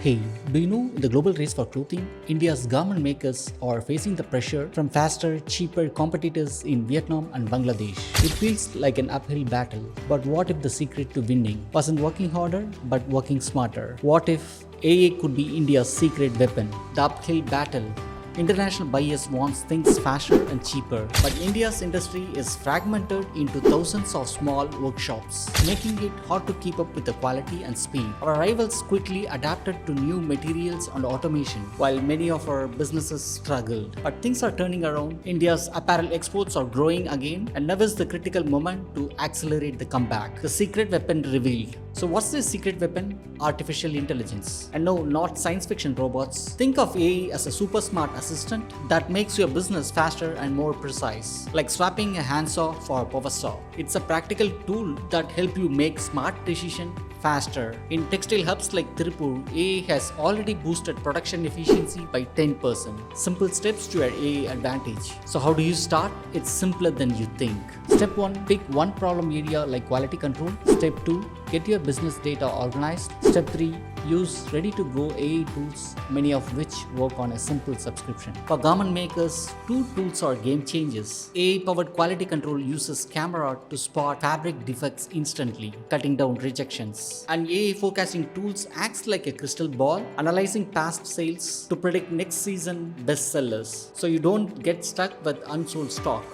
Hey, do you know in the global race for clothing, India's garment makers are facing the pressure from faster, cheaper competitors in Vietnam and Bangladesh. It feels like an uphill battle. But what if the secret to winning wasn't working harder, but working smarter? What if AA could be India's secret weapon? The uphill battle. International buyers want things faster and cheaper, but India's industry is fragmented into thousands of small workshops, making it hard to keep up with the quality and speed. Our rivals quickly adapted to new materials and automation, while many of our businesses struggled. But things are turning around. India's apparel exports are growing again, and now is the critical moment to accelerate the comeback. The secret weapon revealed. So what's the secret weapon? Artificial intelligence. And no, not science fiction robots. Think of AI as a super smart assistant that makes your business faster and more precise. Like swapping a handsaw for a power saw. It's a practical tool that helps you make smart decisions faster. In textile hubs like Tirupur, AI has already boosted production efficiency by 10%. Simple steps to your AI advantage. So how do you start? It's simpler than you think. Step 1. Pick one problem area like quality control. Step 2. Get your business data organized. Step 3. Use ready-to-go AI tools, many of which work on a simple subscription. For garment makers, two tools are game changers. AI-powered quality control uses camera to spot fabric defects instantly, cutting down rejections. And AI forecasting tools acts like a crystal ball, analyzing past sales to predict next season bestsellers, so you don't get stuck with unsold stock.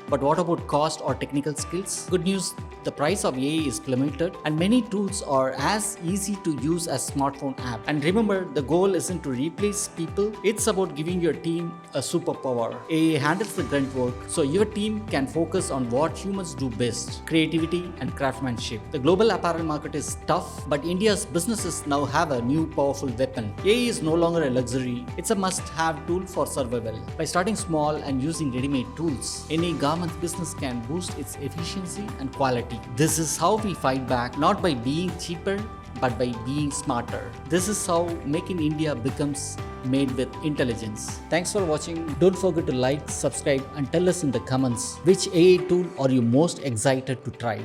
But what about cost or technical skills? Good news, the price of AI is plummeted and many tools are as easy to use as smartphone app. And remember, the goal isn't to replace people, it's about giving your team a superpower. AI handles the grunt work so your team can focus on what humans do best, creativity and craftsmanship. The global apparel market is tough, but India's businesses now have a new powerful weapon. AI is no longer a luxury, it's a must-have tool for survival. By starting small and using ready-made tools, any garment business can boost its efficiency and quality. This is how we fight back, not by being cheaper, but by being smarter. This is how Make in India becomes made with intelligence. Thanks for watching. Don't forget to like, subscribe, and tell us in the comments which AI tool are you most excited to try.